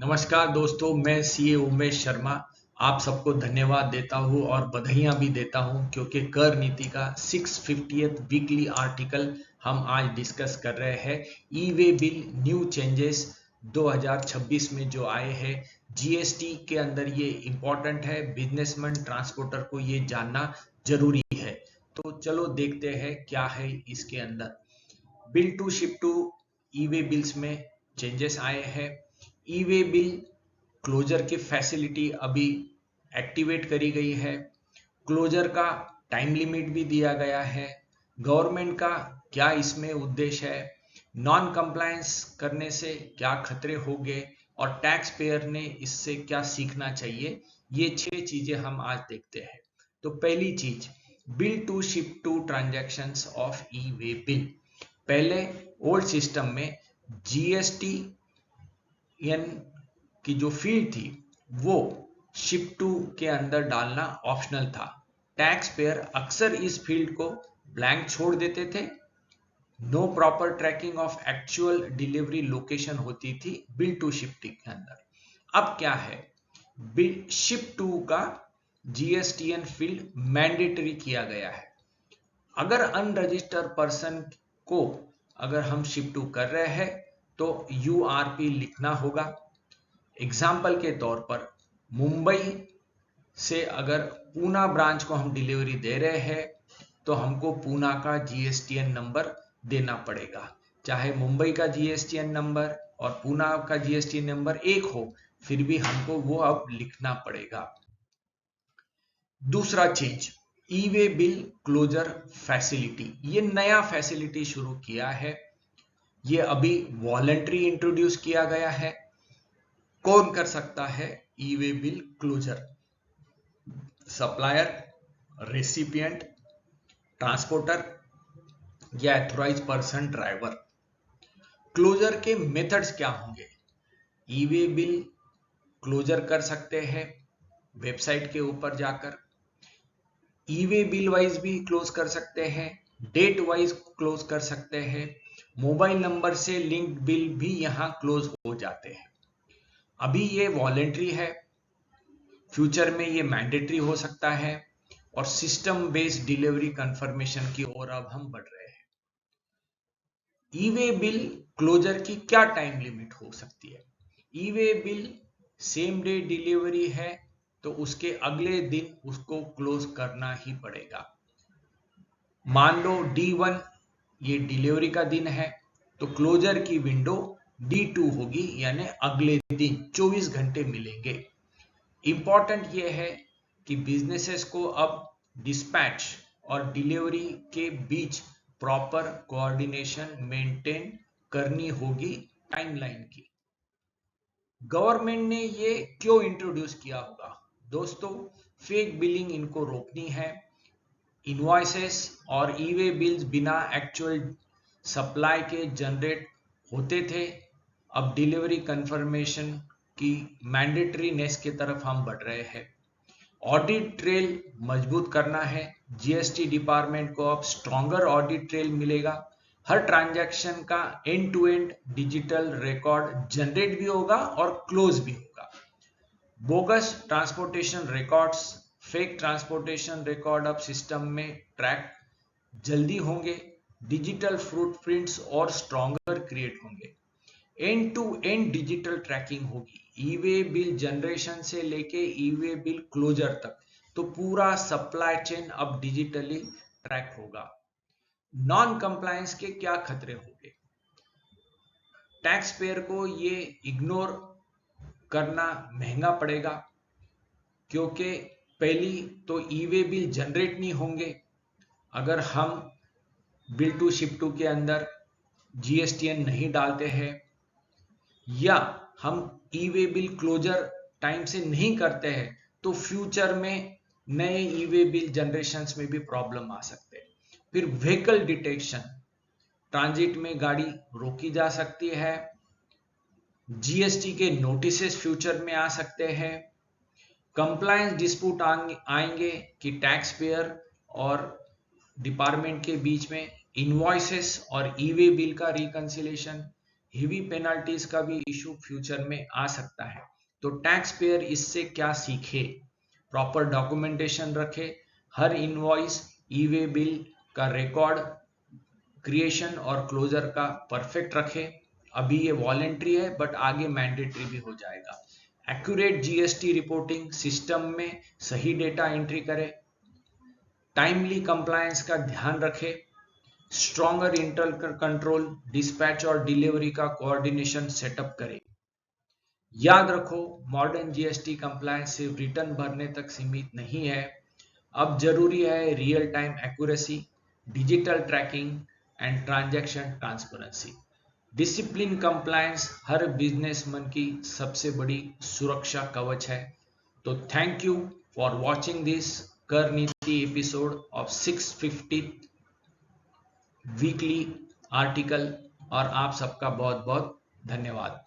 नमस्कार दोस्तों, मैं सीए उमेश शर्मा आप सबको धन्यवाद देता हूँ और बधाइयाँ भी देता हूँ क्योंकि कर नीति का 650th वीकली आर्टिकल हम आज डिस्कस कर रहे हैं। E way bill new changes 2026 में जो आए हैं, जीएसटी के अंदर ये इम्पोर्टेंट है, बिजनेसमैन ट्रांसपोर्टर को ये जानना जरूरी है। तो चलो देखते हैं क्या है इसके अंदर। Bill to ship to e way bills में चेंजेस आए हैं। ई वे बिल क्लोजर की फैसिलिटी अभी एक्टिवेट करी गई है। क्लोजर का टाइम लिमिट भी दिया गया है। गवर्नमेंट का क्या इसमें उद्देश्य है, नॉन कंप्लायंस करने से क्या खतरे होंगे और टैक्स पेयर ने इससे क्या सीखना चाहिए, ये 6 चीजें हम आज देखते हैं। तो पहली चीज, bill to ship to transactions of e way bill. पहले ओल्ड सिस्टम में जीएसटी की जो फील्ड थी वो शिप टू के अंदर डालना ऑप्शनल था। टैक्स पेयर अक्सर इस फील्ड को ब्लैंक छोड़ देते थे। No proper tracking of actual delivery location होती थी बिल टू शिप के अंदर। अब क्या है, बिल शिप टू का जीएसटीएन फील्ड मैंडेटरी किया गया है। अगर अनरजिस्टर्ड पर्सन को अगर हम शिप टू कर रहे हैं तो यूआरपी लिखना होगा। एग्जाम्पल के तौर पर मुंबई से अगर पूना ब्रांच को हम डिलीवरी दे रहे हैं तो हमको पूना का जीएसटीएन नंबर देना पड़ेगा। चाहे मुंबई का जीएसटीएन नंबर और पूना का जीएसटीएन नंबर एक हो, फिर भी हमको वो अब लिखना पड़ेगा। दूसरा चीज, ई वे बिल क्लोजर फैसिलिटी। ये नया फैसिलिटी शुरू किया है, ये अभी वॉलंटरी इंट्रोड्यूस किया गया है। कौन कर सकता है E way bill closure? Supplier, recipient, transporter या एथोराइज पर्सन ड्राइवर। क्लोजर के मेथड्स क्या होंगे? ई वे बिल क्लोजर कर सकते हैं वेबसाइट के ऊपर जाकर, ई वे बिल वाइज भी क्लोज कर सकते हैं, डेट वाइज क्लोज कर सकते हैं, मोबाइल नंबर से लिंक्ड बिल भी यहां क्लोज हो जाते हैं। अभी ये वॉलेंट्री है, फ्यूचर में ये मैंडेटरी हो सकता है और सिस्टम बेस्ड डिलीवरी कंफर्मेशन की ओर अब हम बढ़ रहे हैं। ई वे बिल क्लोजर की क्या टाइम लिमिट हो सकती है? E way bill same day delivery है तो उसके अगले दिन उसको क्लोज करना ही पड़ेगा। मान लो D1 ये डिलीवरी का दिन है तो क्लोजर की विंडो D2 होगी, यानी अगले दिन 24 घंटे मिलेंगे। इंपॉर्टेंट ये है कि बिजनेसेस को अब डिस्पैच और डिलीवरी के बीच प्रॉपर कोऑर्डिनेशन मेंटेन करनी होगी टाइमलाइन की। गवर्नमेंट ने ये क्यों इंट्रोड्यूस किया होगा? दोस्तों, फेक बिलिंग इनको रोकनी है। इनवॉइसेस और ई वे बिल्स बिना एक्चुअल सप्लाई के जनरेट होते थे, अब डिलीवरी कंफर्मेशन की मैंडेटरीनेस की तरफ हम बढ़ रहे हैं। ऑडिट ट्रेल मजबूत करना है, जीएसटी डिपार्टमेंट को अब स्ट्रॉन्गर ऑडिट ट्रेल मिलेगा। हर ट्रांजैक्शन का end to end digital record generate भी होगा और क्लोज भी होगा। Bogus transportation records, fake transportation record अब सिस्टम में ट्रैक जल्दी होंगे। डिजिटल फुटप्रिंट्स और स्ट्रॉन्गर क्रिएट होंगे। End to end digital tracking होगी, ई वे बिल जनरेशन से लेके ई वे बिल क्लोजर तक, तो पूरा सप्लाई चेन अब डिजिटली ट्रैक होगा। नॉन कंप्लायंस के क्या खतरे होंगे? टैक्स पेयर को ये इग्नोर करना महंगा पड़ेगा क्योंकि पहली तो ई वे बिल जनरेट नहीं होंगे अगर हम बिल टू शिप टू के अंदर जीएसटीएन नहीं डालते हैं, या हम ई वे बिल क्लोजर टाइम से नहीं करते हैं तो फ्यूचर में नए ई वे बिल जनरेशन में भी प्रॉब्लम आ सकते हैं। फिर व्हीकल डिटेक्शन, ट्रांजिट में गाड़ी रोकी जा सकती है। जीएसटी के नोटिसेस फ्यूचर में आ सकते हैं। कंप्लायंस डिस्प्यूट आएंगे कि टैक्स पेयर और डिपार्टमेंट के बीच में इनवॉइसेस और ई वे बिल का रिकंसिलेशन, हेवी पेनल्टीज का भी इशू फ्यूचर में आ सकता है। तो टैक्स पेयर इससे क्या सीखे? प्रॉपर डॉक्यूमेंटेशन रखे, हर इनवॉइस, ई वे बिल का रिकॉर्ड क्रिएशन और क्लोजर का परफेक्ट रखे। अभी ये वॉलेंट्री है बट आगे मैंडेटरी भी हो जाएगा। एक्यूरेट जीएसटी रिपोर्टिंग, सिस्टम में सही डेटा एंट्री करे, टाइमली कंप्लायंस का ध्यान रखे, स्ट्रॉन्गर इंटरनल कंट्रोल, डिस्पैच और डिलीवरी का कोऑर्डिनेशन सेटअप करे। याद रखो, मॉडर्न जीएसटी कंप्लायंस सिर्फ रिटर्न भरने तक सीमित नहीं है। अब जरूरी है real time accuracy, digital tracking and transaction transparency. Discipline compliance her businessman की सबसे बड़ी सुरक्षा कवच है। तो thank you for watching this कर नीति एपिसोड ऑफ 650 वीकली आर्टिकल, और आप सबका बहुत बहुत धन्यवाद।